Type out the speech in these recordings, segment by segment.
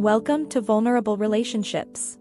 Welcome to Vulnerable Relationships.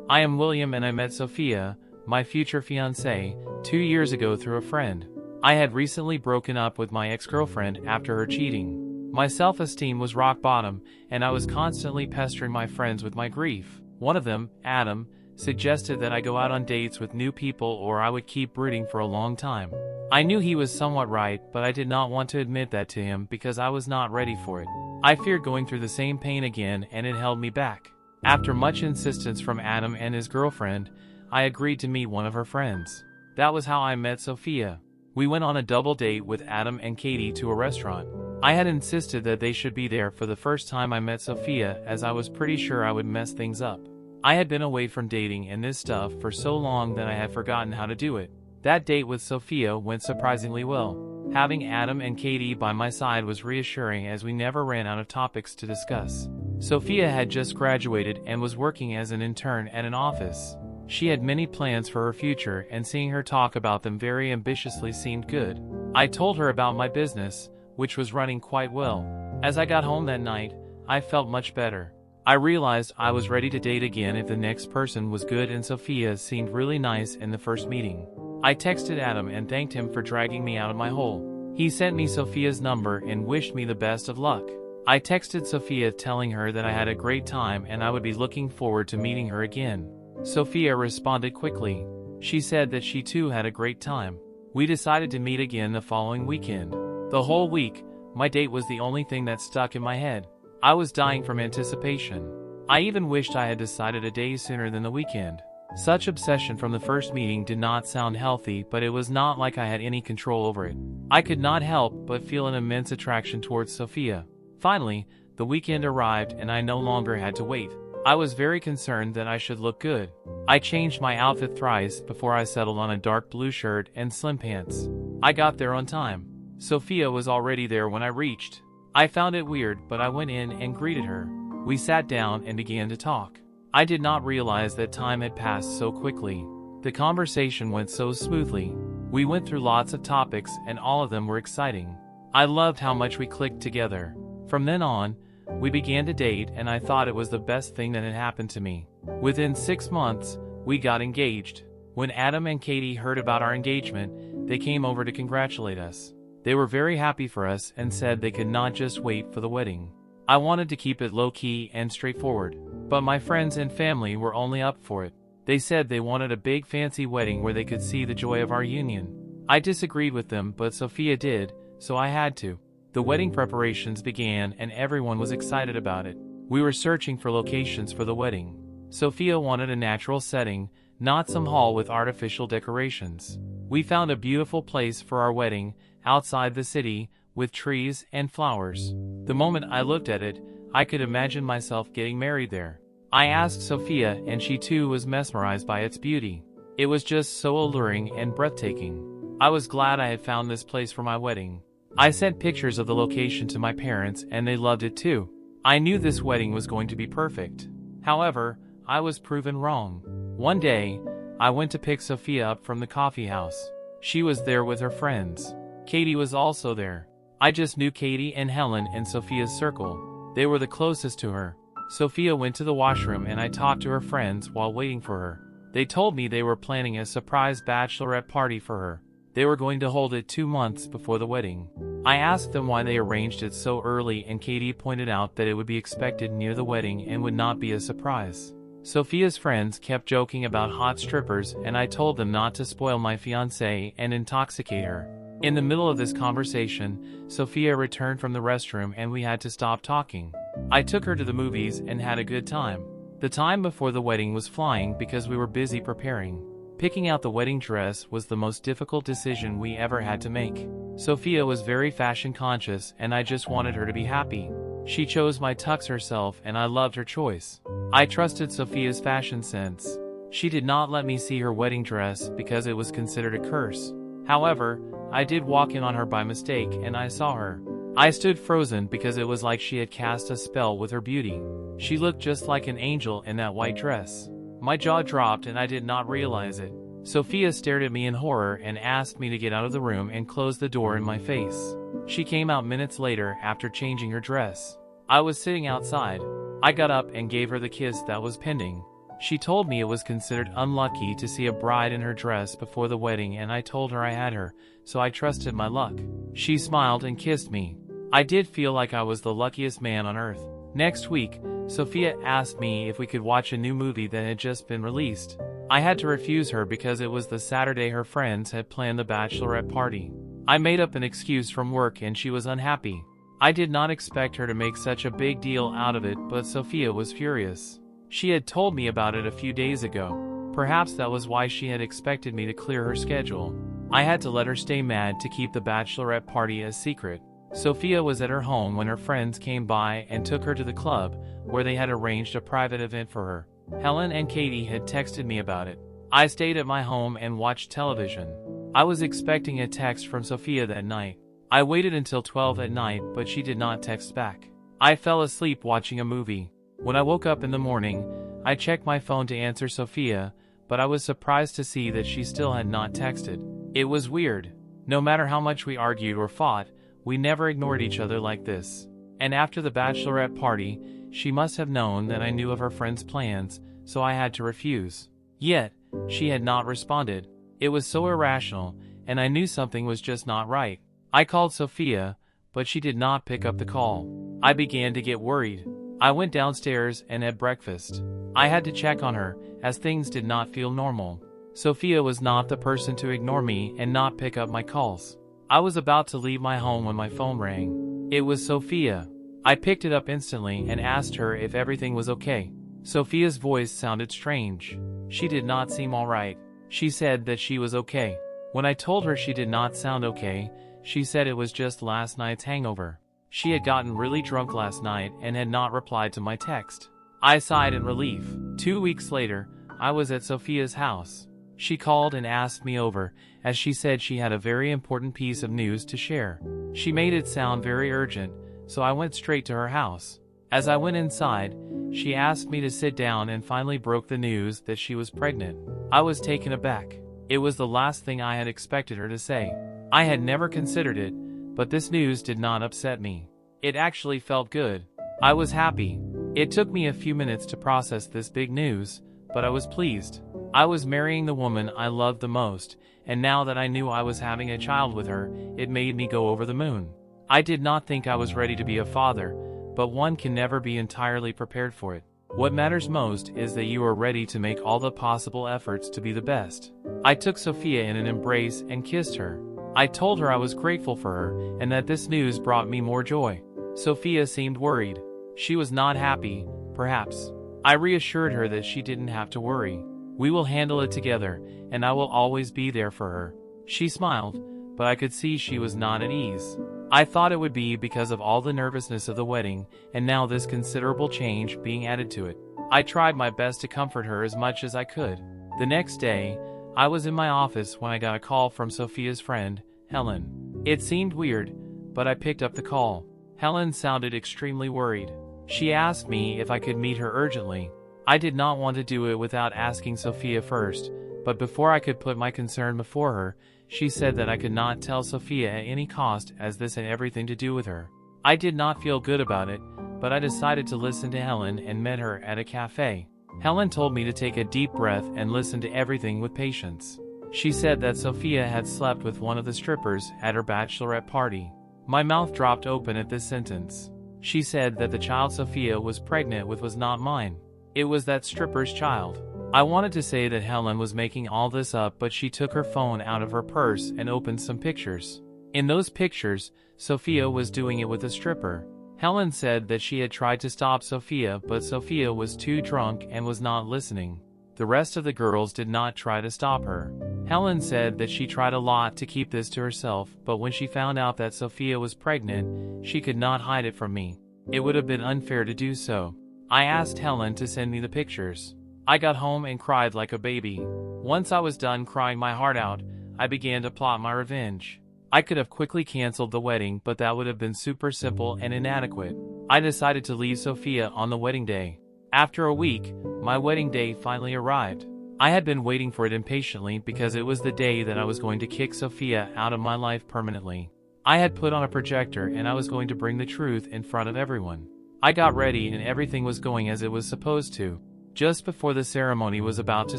I am William and I met Sophia, my future fiancé, 2 years ago through a friend. I had recently broken up with my ex-girlfriend after her cheating. My self-esteem was rock bottom, and I was constantly pestering my friends with my grief. One of them, Adam, suggested that I go out on dates with new people or I would keep brooding for a long time. I knew he was somewhat right, but I did not want to admit that to him because I was not ready for it. I feared going through the same pain again, and it held me back. After much insistence from Adam and his girlfriend, I agreed to meet one of her friends. That was how I met Sophia. We went on a double date with Adam and Katie to a restaurant. I had insisted that they should be there for the first time I met Sophia, as I was pretty sure I would mess things up. I had been away from dating and this stuff for so long that I had forgotten how to do it. That date with Sophia went surprisingly well. Having Adam and Katie by my side was reassuring, as we never ran out of topics to discuss. Sophia had just graduated and was working as an intern at an office. She had many plans for her future, and seeing her talk about them very ambitiously seemed good. I told her about my business, which was running quite well. As I got home that night, I felt much better. I realized I was ready to date again if the next person was good, and Sophia seemed really nice in the first meeting. I texted Adam and thanked him for dragging me out of my hole. He sent me Sophia's number and wished me the best of luck. I texted Sophia telling her that I had a great time and I would be looking forward to meeting her again. Sophia responded quickly. She said that she too had a great time. We decided to meet again the following weekend. The whole week, my date was the only thing that stuck in my head. I was dying from anticipation. I even wished I had decided a day sooner than the weekend. Such obsession from the first meeting did not sound healthy, but it was not like I had any control over it. I could not help but feel an immense attraction towards Sophia. Finally, the weekend arrived and I no longer had to wait. I was very concerned that I should look good. I changed my outfit thrice before I settled on a dark blue shirt and slim pants. I got there on time. Sophia was already there when I reached. I found it weird, but I went in and greeted her. We sat down and began to talk. I did not realize that time had passed so quickly. The conversation went so smoothly. We went through lots of topics and all of them were exciting. I loved how much we clicked together. From then on, we began to date, and I thought it was the best thing that had happened to me. Within 6 months, we got engaged. When Adam and Katie heard about our engagement, they came over to congratulate us. They were very happy for us and said they could not just wait for the wedding. I wanted to keep it low-key and straightforward, but my friends and family were only up for it. They said they wanted a big fancy wedding where they could see the joy of our union. I disagreed with them, but Sophia did, so I had to. The wedding preparations began and everyone was excited about it. We were searching for locations for the wedding. Sophia wanted a natural setting, not some hall with artificial decorations. We found a beautiful place for our wedding, outside the city, with trees and flowers. The moment I looked at it, I could imagine myself getting married there. I asked Sophia, and she too was mesmerized by its beauty. It was just so alluring and breathtaking. I was glad I had found this place for my wedding. I sent pictures of the location to my parents and they loved it too. I knew this wedding was going to be perfect. However, I was proven wrong. One day, I went to pick Sophia up from the coffee house. She was there with her friends. Katie was also there. I just knew Katie and Helen in Sophia's circle. They were the closest to her. Sophia went to the washroom and I talked to her friends while waiting for her. They told me they were planning a surprise bachelorette party for her. They were going to hold it 2 months before the wedding. I asked them why they arranged it so early, and Katie pointed out that it would be expected near the wedding and would not be a surprise. Sophia's friends kept joking about hot strippers, and I told them not to spoil my fiancé and intoxicate her. In the middle of this conversation, Sophia returned from the restroom and we had to stop talking. I took her to the movies and had a good time. The time before the wedding was flying because we were busy preparing. Picking out the wedding dress was the most difficult decision we ever had to make. Sophia was very fashion conscious and I just wanted her to be happy. She chose my tux herself and I loved her choice. I trusted Sophia's fashion sense. She did not let me see her wedding dress because it was considered a curse. However, I did walk in on her by mistake and I saw her. I stood frozen because it was like she had cast a spell with her beauty. She looked just like an angel in that white dress. My jaw dropped and I did not realize it. Sophia stared at me in horror and asked me to get out of the room and close the door in my face. She came out minutes later after changing her dress. I was sitting outside. I got up and gave her the kiss that was pending. She told me it was considered unlucky to see a bride in her dress before the wedding, and I told her I had her, so I trusted my luck. She smiled and kissed me. I did feel like I was the luckiest man on earth. Next week, Sophia asked me if we could watch a new movie that had just been released. I had to refuse her because it was the Saturday her friends had planned the bachelorette party. I made up an excuse from work and she was unhappy. I did not expect her to make such a big deal out of it, but Sophia was furious. She had told me about it a few days ago. Perhaps that was why she had expected me to clear her schedule. I had to let her stay mad to keep the bachelorette party a secret. Sophia was at her home when her friends came by and took her to the club, where they had arranged a private event for her. Helen and Katie had texted me about it. I stayed at my home and watched television. I was expecting a text from Sophia that night. I waited until 12 at night, but she did not text back. I fell asleep watching a movie. When I woke up in the morning, I checked my phone to answer Sophia, but I was surprised to see that she still had not texted. It was weird. No matter how much we argued or fought, we never ignored each other like this. And after the bachelorette party, she must have known that I knew of her friend's plans, so I had to refuse. Yet, she had not responded. It was so irrational, and I knew something was just not right. I called Sophia, but she did not pick up the call. I began to get worried. I went downstairs and had breakfast. I had to check on her, as things did not feel normal. Sophia was not the person to ignore me and not pick up my calls. I was about to leave my home when my phone rang. It was Sophia. I picked it up instantly and asked her if everything was okay. Sophia's voice sounded strange. She did not seem alright. She said that she was okay. When I told her she did not sound okay, she said it was just last night's hangover. She had gotten really drunk last night and had not replied to my text. I sighed in relief. 2 weeks later, I was at Sophia's house. She called and asked me over, as she said she had a very important piece of news to share. She made it sound very urgent, so I went straight to her house. As I went inside, she asked me to sit down and finally broke the news that she was pregnant. I was taken aback. It was the last thing I had expected her to say. I had never considered it, but this news did not upset me. It actually felt good. I was happy. It took me a few minutes to process this big news, but I was pleased. I was marrying the woman I loved the most, and now that I knew I was having a child with her, it made me go over the moon. I did not think I was ready to be a father, but one can never be entirely prepared for it. What matters most is that you are ready to make all the possible efforts to be the best. I took Sophia in an embrace and kissed her. I told her I was grateful for her and that this news brought me more joy. Sophia seemed worried. She was not happy, perhaps. I reassured her that she didn't have to worry. We will handle it together, and I will always be there for her. She smiled, but I could see she was not at ease. I thought it would be because of all the nervousness of the wedding, and now this considerable change being added to it. I tried my best to comfort her as much as I could. The next day, I was in my office when I got a call from Sophia's friend, Helen. It seemed weird, but I picked up the call. Helen sounded extremely worried. She asked me if I could meet her urgently. I did not want to do it without asking Sophia first, but before I could put my concern before her, she said that I could not tell Sophia at any cost, as this had everything to do with her. I did not feel good about it, but I decided to listen to Helen and met her at a cafe. Helen told me to take a deep breath and listen to everything with patience. She said that Sophia had slept with one of the strippers at her bachelorette party. My mouth dropped open at this sentence. She said that the child Sophia was pregnant with was not mine. It was that stripper's child. I wanted to say that Helen was making all this up, but she took her phone out of her purse and opened some pictures. In those pictures, Sophia was doing it with a stripper. Helen said that she had tried to stop Sophia, but Sophia was too drunk and was not listening. The rest of the girls did not try to stop her. Helen said that she tried a lot to keep this to herself, but when she found out that Sophia was pregnant, she could not hide it from me. It would have been unfair to do so. I asked Helen to send me the pictures. I got home and cried like a baby. Once I was done crying my heart out, I began to plot my revenge. I could have quickly canceled the wedding, but that would have been super simple and inadequate. I decided to leave Sophia on the wedding day. After a week, my wedding day finally arrived. I had been waiting for it impatiently because it was the day that I was going to kick Sophia out of my life permanently. I had put on a projector and I was going to bring the truth in front of everyone. I got ready and everything was going as it was supposed to. Just before the ceremony was about to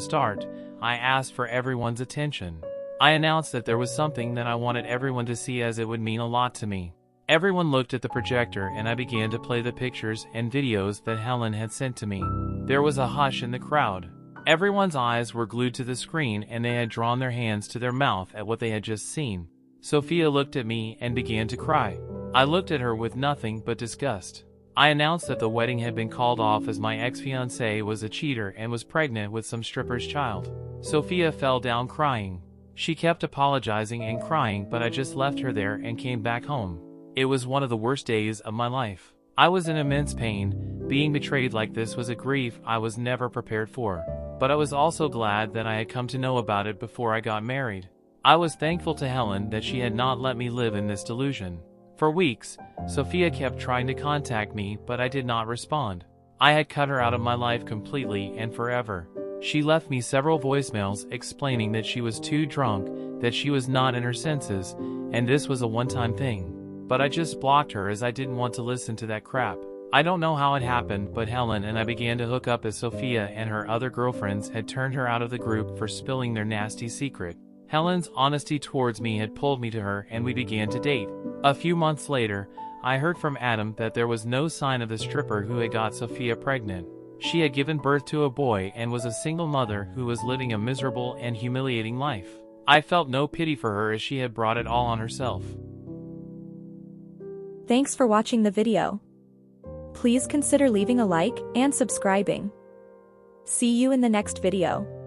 start, I asked for everyone's attention. I announced that there was something that I wanted everyone to see as it would mean a lot to me. Everyone looked at the projector and I began to play the pictures and videos that Helen had sent to me. There was a hush in the crowd. Everyone's eyes were glued to the screen and they had drawn their hands to their mouth at what they had just seen. Sophia looked at me and began to cry. I looked at her with nothing but disgust. I announced that the wedding had been called off as my ex-fiancé was a cheater and was pregnant with some stripper's child. Sophia fell down crying. She kept apologizing and crying, but I just left her there and came back home. It was one of the worst days of my life. I was in immense pain. Being betrayed like this was a grief I was never prepared for. But I was also glad that I had come to know about it before I got married. I was thankful to Helen that she had not let me live in this delusion. For weeks, Sophia kept trying to contact me, but I did not respond. I had cut her out of my life completely and forever. She left me several voicemails explaining that she was too drunk, that she was not in her senses, and this was a one-time thing. But I just blocked her as I didn't want to listen to that crap. I don't know how it happened, but Helen and I began to hook up as Sophia and her other girlfriends had turned her out of the group for spilling their nasty secret. Helen's honesty towards me had pulled me to her and we began to date. A few months later, I heard from Adam that there was no sign of the stripper who had got Sophia pregnant. She had given birth to a boy and was a single mother who was living a miserable and humiliating life. I felt no pity for her as she had brought it all on herself. Thanks for watching the video. Please consider leaving a like and subscribing. See you in the next video.